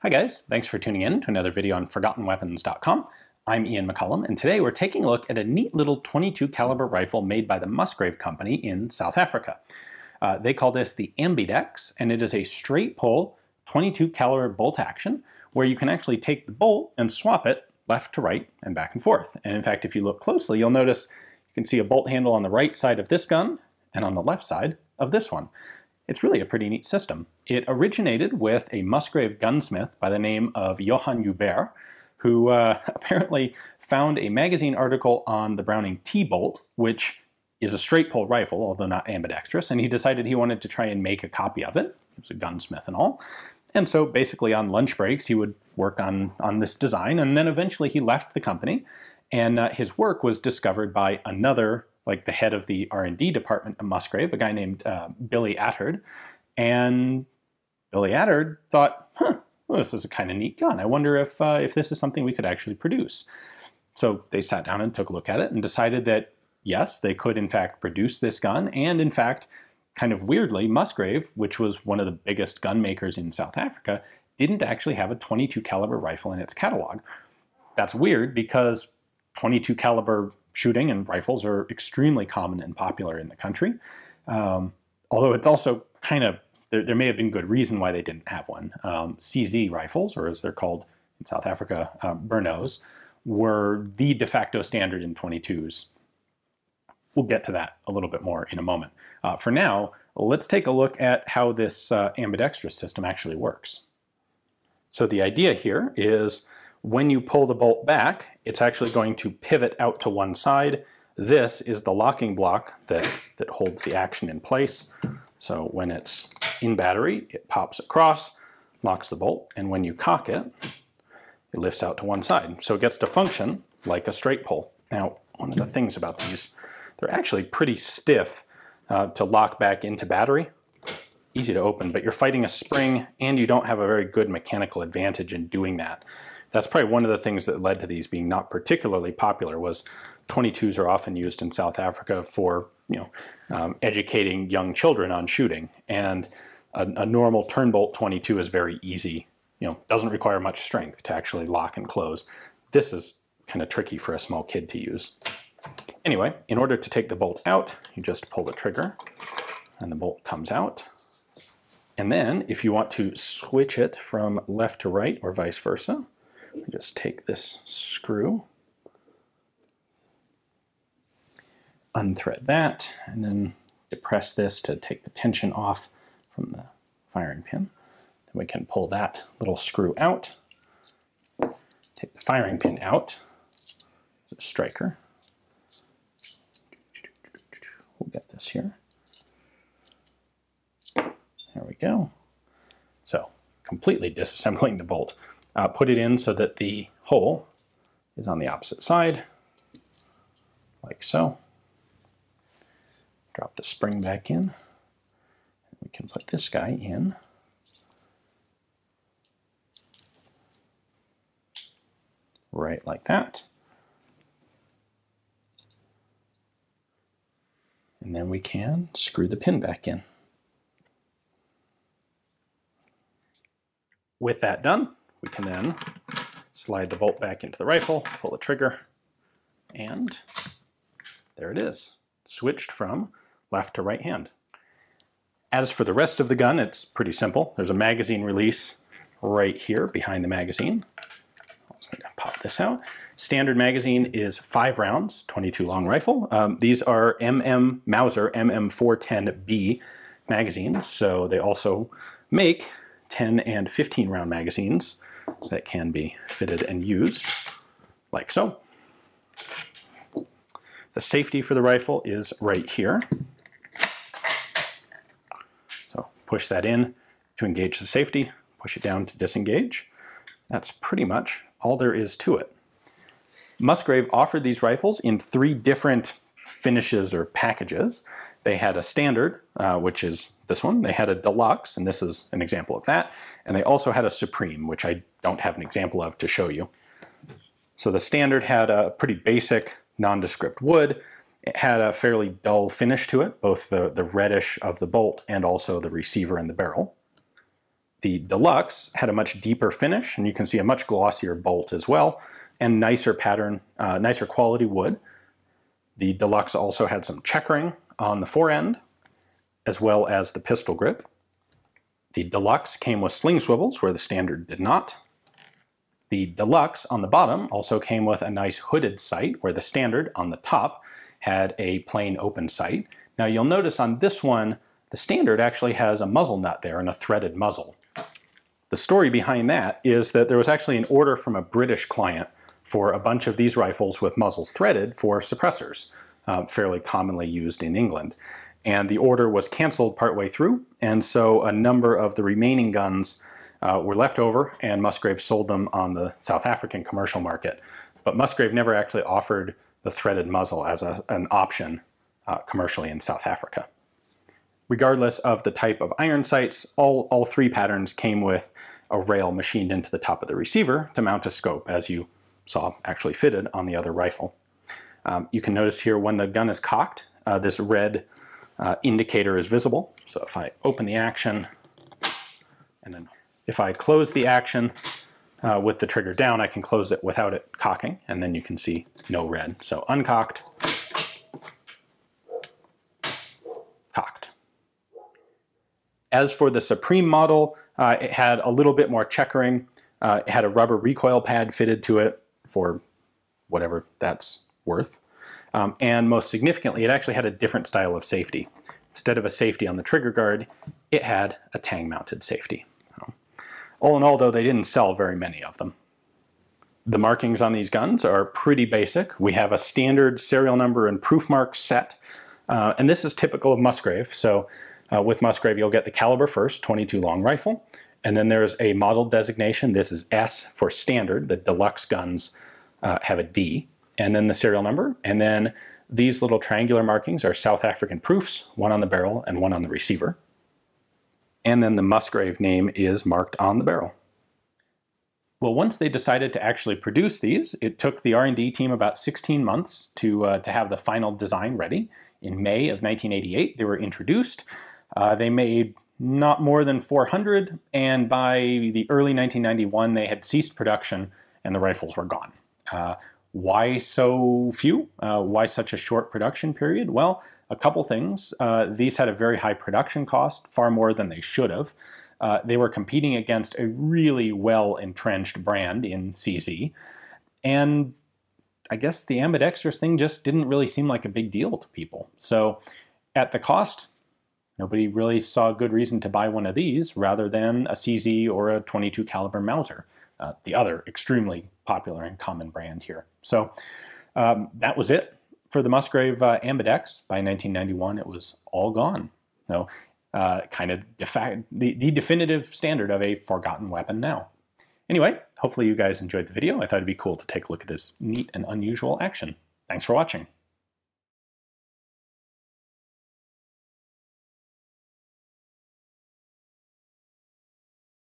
Hi guys, thanks for tuning in to another video on ForgottenWeapons.com. I'm Ian McCollum, and today we're taking a look at a neat little 22 caliber rifle made by the Musgrave Company in South Africa. They call this the Ambidex, and it is a straight pull 22 caliber bolt action where you can actually take the bolt and swap it left to right and back and forth. And in fact, if you look closely, you'll notice you can see a bolt handle on the right side of this gun and on the left side of this one. It's really a pretty neat system. It originated with a Musgrave gunsmith by the name of Johann Hubert, who apparently found a magazine article on the Browning T-bolt, which is a straight pull rifle, although not ambidextrous, and he decided he wanted to try and make a copy of it. He was a gunsmith and all. And so basically on lunch breaks, he would work on this design, and then eventually he left the company, and his work was discovered by another, like the head of the R&D department at Musgrave, a guy named Billy Attard. And Billy Attard thought, well, this is a kind of neat gun. I wonder if this is something we could actually produce. So they sat down and took a look at it and decided that, yes, they could in fact produce this gun. And in fact, kind of weirdly, Musgrave, which was one of the biggest gun makers in South Africa, didn't actually have a 22 caliber rifle in its catalog. That's weird because 22 caliber shooting and rifles are extremely common and popular in the country. Although it's also kind of, there may have been good reason why they didn't have one. CZ rifles, or as they're called in South Africa, Bernos, were the de facto standard in 22s. We'll get to that a little bit more in a moment. For now, let's take a look at how this ambidextrous system actually works. So the idea here is when you pull the bolt back, it's actually going to pivot out to one side. This is the locking block that holds the action in place. So when it's in battery, it pops across, locks the bolt, and when you cock it, it lifts out to one side. So it gets to function like a straight pull. Now, one of the things about these, they're actually pretty stiff to lock back into battery. Easy to open, but you're fighting a spring and you don't have a very good mechanical advantage in doing that. That's probably one of the things that led to these being not particularly popular. Was 22s are often used in South Africa for, educating young children on shooting, and a normal turn bolt 22 is very easy. Doesn't require much strength to actually lock and close. This is kind of tricky for a small kid to use. Anyway, in order to take the bolt out, you just pull the trigger, and the bolt comes out. And then, if you want to switch it from left to right or vice versa, just take this screw, unthread that, and then depress this to take the tension off from the firing pin. Then we can pull that little screw out, take the firing pin out, the striker. We'll get this here. There we go. So, completely disassembling the bolt. Put it in so that the hole is on the opposite side, like so. Drop the spring back in. We can put this guy in. Right like that. And then we can screw the pin back in. With that done, we can then slide the bolt back into the rifle, pull the trigger, and there it is, switched from left to right hand. As for the rest of the gun, it's pretty simple. There's a magazine release right here behind the magazine. Let's pop this out. Standard magazine is 5 rounds, 22 long rifle. These are Mauser MM410B magazines, so they also make 10 and 15 round magazines that can be fitted and used like so. The safety for the rifle is right here. So push that in to engage the safety, push it down to disengage. That's pretty much all there is to it. Musgrave offered these rifles in 3 different finishes or packages. They had a standard, which is this one. They had a deluxe, and this is an example of that. And they also had a supreme, which I don't have an example of to show you. So the standard had a pretty basic nondescript wood. It had a fairly dull finish to it, both the reddish of the bolt and also the receiver and the barrel. The Deluxe had a much deeper finish, and you can see a much glossier bolt as well, and nicer pattern, nicer quality wood. The Deluxe also had some checkering on the forend, as well as the pistol grip. The Deluxe came with sling swivels, where the Standard did not. The Deluxe on the bottom also came with a nice hooded sight, where the Standard on the top had a plain open sight. Now you'll notice on this one, the Standard actually has a muzzle nut there and a threaded muzzle. The story behind that is that there was actually an order from a British client for a bunch of these rifles with muzzles threaded for suppressors, fairly commonly used in England. And the order was canceled partway through, and so a number of the remaining guns were left over, and Musgrave sold them on the South African commercial market. But Musgrave never actually offered the threaded muzzle as an option commercially in South Africa. Regardless of the type of iron sights, all three patterns came with a rail machined into the top of the receiver to mount a scope, as you saw actually fitted on the other rifle. You can notice here when the gun is cocked, this red indicator is visible. So if I open the action, and then if I close the action with the trigger down, I can close it without it cocking, and then you can see no red. So uncocked, cocked. As for the Supreme model, it had a little bit more checkering. It had a rubber recoil pad fitted to it for whatever that's worth. And most significantly, it actually had a different style of safety. Instead of a safety on the trigger guard, it had a tang-mounted safety. All in all, though, they didn't sell very many of them. The markings on these guns are pretty basic. We have a standard serial number and proof mark set, and this is typical of Musgrave. So with Musgrave, you'll get the caliber first, 22 long rifle, and then there's a model designation. This is S for standard. The Deluxe guns have a D, and then the serial number, and then these little triangular markings are South African proofs, one on the barrel and one on the receiver. And then the Musgrave name is marked on the barrel. Well, once they decided to actually produce these, it took the R&D team about 16 months to have the final design ready. In May of 1988, they were introduced. They made not more than 400, and by the early 1991, they had ceased production and the rifles were gone. Why so few? Why such a short production period? Well, a couple things. These had a very high production cost, far more than they should have. They were competing against a really well-entrenched brand in CZ. And I guess the ambidextrous thing just didn't really seem like a big deal to people. So at the cost, nobody really saw a good reason to buy one of these rather than a CZ or a 22 caliber Mauser, the other extremely popular and common brand here. So that was it for the Musgrave Ambidex. By 1991, it was all gone. So kind of the definitive standard of a forgotten weapon now. Anyway, hopefully you guys enjoyed the video. I thought it'd be cool to take a look at this neat and unusual action. Thanks for watching.